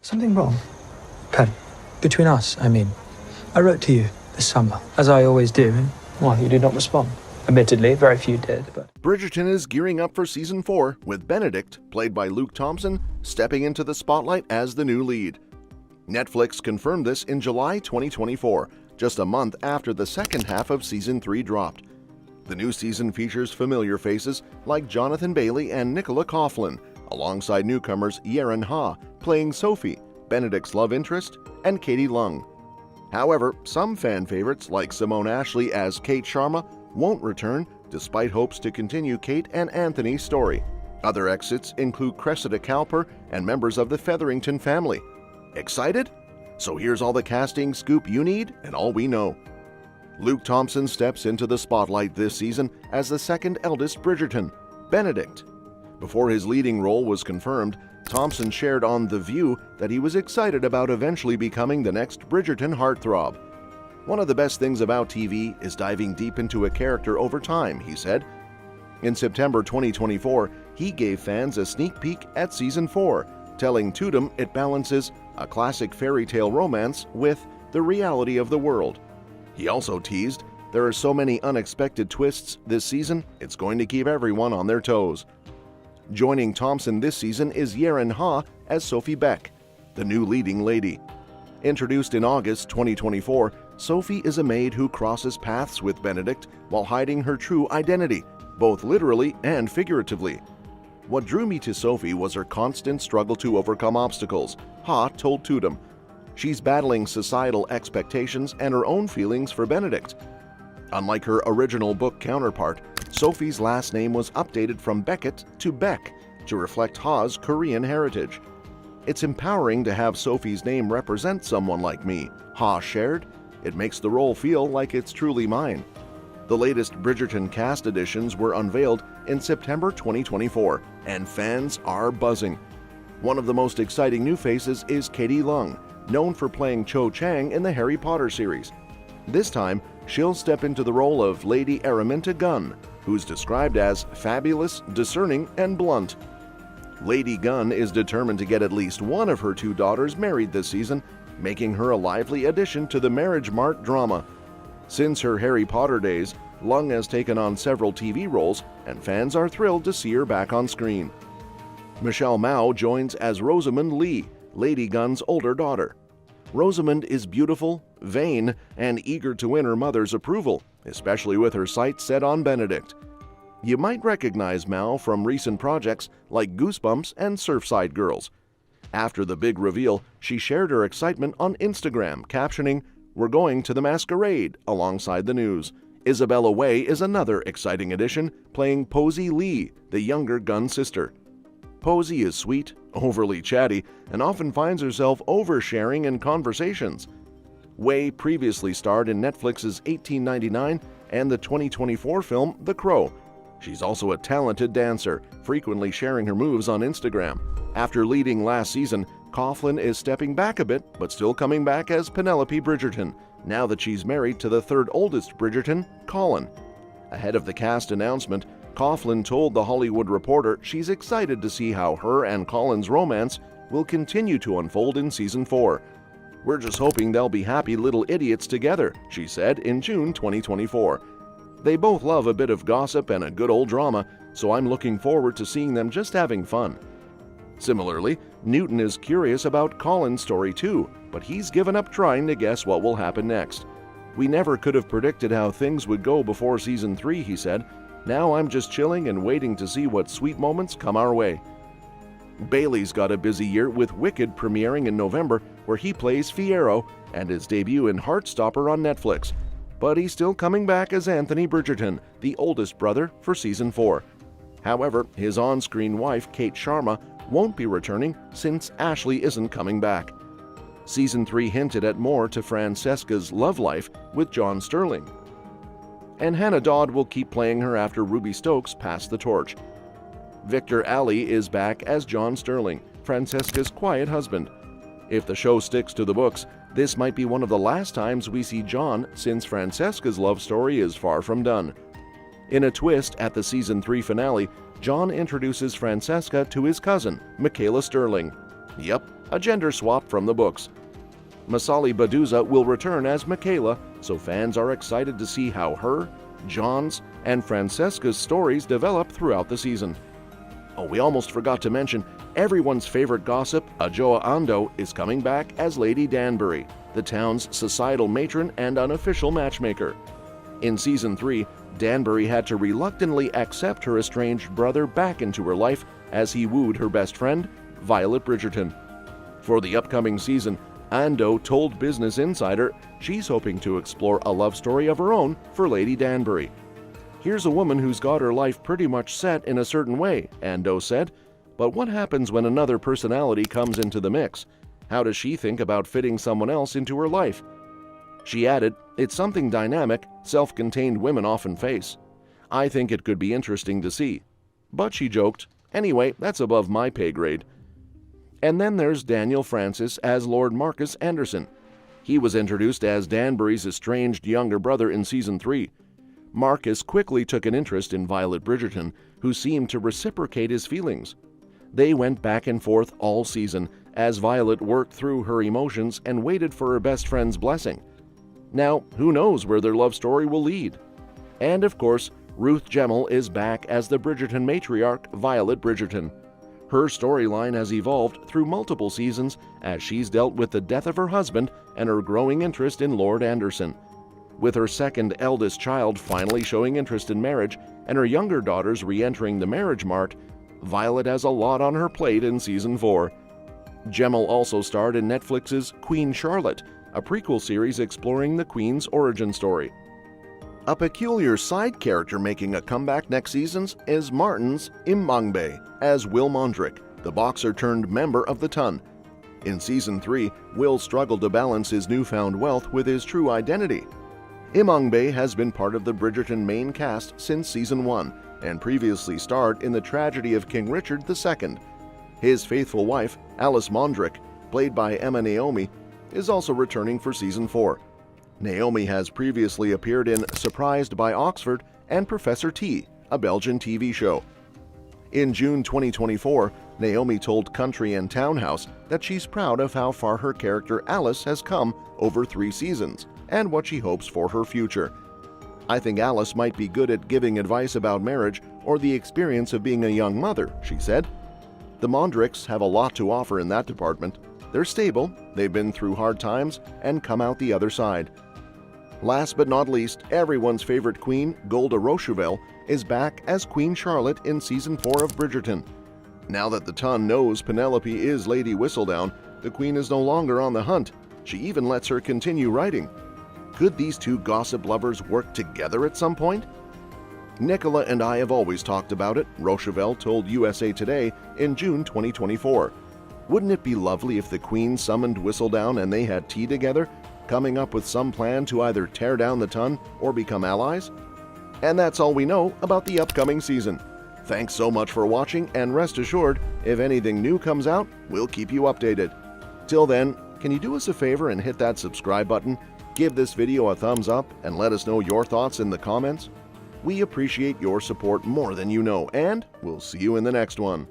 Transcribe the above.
Something wrong? Pen. Between us, I mean. I wrote to you this summer, as I always do, and, well, you did not respond. Admittedly, very few did, but... Bridgerton is gearing up for Season 4, with Benedict, played by Luke Thompson, stepping into the spotlight as the new lead. Netflix confirmed this in July 2024, just a month after the second half of Season 3 dropped. The new season features familiar faces like Jonathan Bailey and Nicola Coughlan, alongside newcomers Yarren Ha, playing Sophie, Benedict's love interest, and Katie Lung. However, some fan favorites like Simone Ashley as Kate Sharma won't return, despite hopes to continue Kate and Anthony's story. Other exits include Cressida Cowper and members of the Featherington family. Excited? So here's all the casting scoop you need and all we know. Luke Thompson steps into the spotlight this season as the second eldest Bridgerton, Benedict. Before his leading role was confirmed, Thompson shared on The View that he was excited about eventually becoming the next Bridgerton heartthrob. "One of the best things about TV is diving deep into a character over time," he said. In September 2024, he gave fans a sneak peek at Season 4, telling Tudum it balances a classic fairy tale romance with the reality of the world. He also teased, "There are so many unexpected twists this season, it's going to keep everyone on their toes." Joining Thompson this season is Yarren Ha as Sophie Beck, the new leading lady. Introduced in August 2024, Sophie is a maid who crosses paths with Benedict while hiding her true identity, both literally and figuratively. "What drew me to Sophie was her constant struggle to overcome obstacles," Ha told Tudum. "She's battling societal expectations and her own feelings for Benedict." Unlike her original book counterpart, Sophie's last name was updated from Beckett to Beck to reflect Ha's Korean heritage. "It's empowering to have Sophie's name represent someone like me," Ha shared. "It makes the role feel like it's truly mine." The latest Bridgerton cast additions were unveiled in September 2024, and fans are buzzing. One of the most exciting new faces is Katie Lung, known for playing Cho Chang in the Harry Potter series. This time, she'll step into the role of Lady Araminta Gunn, who's described as fabulous, discerning, and blunt. Lady Gunn is determined to get at least one of her two daughters married this season, making her a lively addition to the Marriage Mart drama. Since her Harry Potter days, Lung has taken on several TV roles, and fans are thrilled to see her back on screen. Michelle Mao joins as Rosamund Lee, Lady Gunn's older daughter. Rosamund is beautiful, vain, and eager to win her mother's approval, especially with her sights set on Benedict. You might recognize Mao from recent projects like Goosebumps and Surfside Girls. After the big reveal, she shared her excitement on Instagram, captioning, "We're going to the masquerade," alongside the news. Isabella Wei is another exciting addition, playing Posey Lee, the younger Gunn sister. Posey is sweet, overly chatty, and often finds herself oversharing in conversations. Wei previously starred in Netflix's 1899 and the 2024 film The Crow. She's also a talented dancer, frequently sharing her moves on Instagram. After leading last season, Coughlan is stepping back a bit, but still coming back as Penelope Bridgerton, now that she's married to the third oldest Bridgerton, Colin. Ahead of the cast announcement, Coughlan told The Hollywood Reporter she's excited to see how her and Colin's romance will continue to unfold in Season 4. "We're just hoping they'll be happy little idiots together," she said in June 2024. "They both love a bit of gossip and a good old drama, so I'm looking forward to seeing them just having fun." Similarly, Newton is curious about Colin's story too, but he's given up trying to guess what will happen next. "We never could have predicted how things would go before Season 3, he said. "Now I'm just chilling and waiting to see what sweet moments come our way." Bailey's got a busy year with Wicked premiering in November, where he plays Fiyero, and his debut in Heartstopper on Netflix. But he's still coming back as Anthony Bridgerton, the oldest brother, for Season 4. However, his on-screen wife, Kate Sharma, won't be returning since Ashley isn't coming back. Season 3 hinted at more to Francesca's love life with John Sterling. And Hannah Dodd will keep playing her after Ruby Stokes passed the torch. Victor Ali is back as John Sterling, Francesca's quiet husband. If the show sticks to the books, this might be one of the last times we see John since Francesca's love story is far from done. In a twist at the Season 3 finale, John introduces Francesca to his cousin, Michaela Sterling. Yep, a gender swap from the books. Masali Baduza will return as Michaela, so fans are excited to see how her, John's, and Francesca's stories develop throughout the season. Oh, we almost forgot to mention, everyone's favorite gossip, Adjoa Ando, is coming back as Lady Danbury, the town's societal matron and unofficial matchmaker. In Season 3, Danbury had to reluctantly accept her estranged brother back into her life as he wooed her best friend, Violet Bridgerton. For the upcoming season, Ando told Business Insider she's hoping to explore a love story of her own for Lady Danbury. "Here's a woman who's got her life pretty much set in a certain way," Ando said, "but what happens when another personality comes into the mix? How does she think about fitting someone else into her life?" She added, "It's something dynamic, self-contained women often face. I think it could be interesting to see." But she joked, "Anyway, that's above my pay grade." And then there's Daniel Francis as Lord Marcus Anderson. He was introduced as Danbury's estranged younger brother in Season 3. Marcus quickly took an interest in Violet Bridgerton, who seemed to reciprocate his feelings. They went back and forth all season as Violet worked through her emotions and waited for her best friend's blessing. Now, who knows where their love story will lead? And of course, Ruth Gemmell is back as the Bridgerton matriarch, Violet Bridgerton. Her storyline has evolved through multiple seasons as she's dealt with the death of her husband and her growing interest in Lord Anderson. With her second eldest child finally showing interest in marriage and her younger daughters re-entering the marriage mart, Violet has a lot on her plate in Season 4. Gemmell also starred in Netflix's Queen Charlotte, a prequel series exploring the Queen's origin story. A peculiar side character making a comeback next season is Martin's Imangbe as Will Mondrick, the boxer turned member of the Ton. In Season 3, Will struggled to balance his newfound wealth with his true identity. Imangbe has been part of the Bridgerton main cast since Season 1 and previously starred in the tragedy of King Richard II. His faithful wife, Alice Mondrick, played by Emma Naomi, is also returning for Season 4. Naomi has previously appeared in Surprised by Oxford and Professor T, a Belgian TV show. In June 2024, Naomi told Country and Townhouse that she's proud of how far her character Alice has come over 3 seasons and what she hopes for her future. "I think Alice might be good at giving advice about marriage or the experience of being a young mother," she said. The Mondricks have a lot to offer in that department. They're stable, they've been through hard times, and come out the other side. Last but not least, everyone's favorite queen, Golda Rochevelle, is back as Queen Charlotte in Season 4 of Bridgerton. Now that the Ton knows Penelope is Lady Whistledown, the queen is no longer on the hunt. She even lets her continue writing. Could these two gossip lovers work together at some point? "Nicola and I have always talked about it," Rochevelle told USA Today in June 2024. "Wouldn't it be lovely if the Queen summoned Whistledown and they had tea together, coming up with some plan to either tear down the Ton or become allies?" And that's all we know about the upcoming season. Thanks so much for watching, and rest assured, if anything new comes out, we'll keep you updated. Till then, can you do us a favor and hit that subscribe button, give this video a thumbs up, and let us know your thoughts in the comments? We appreciate your support more than you know, and we'll see you in the next one.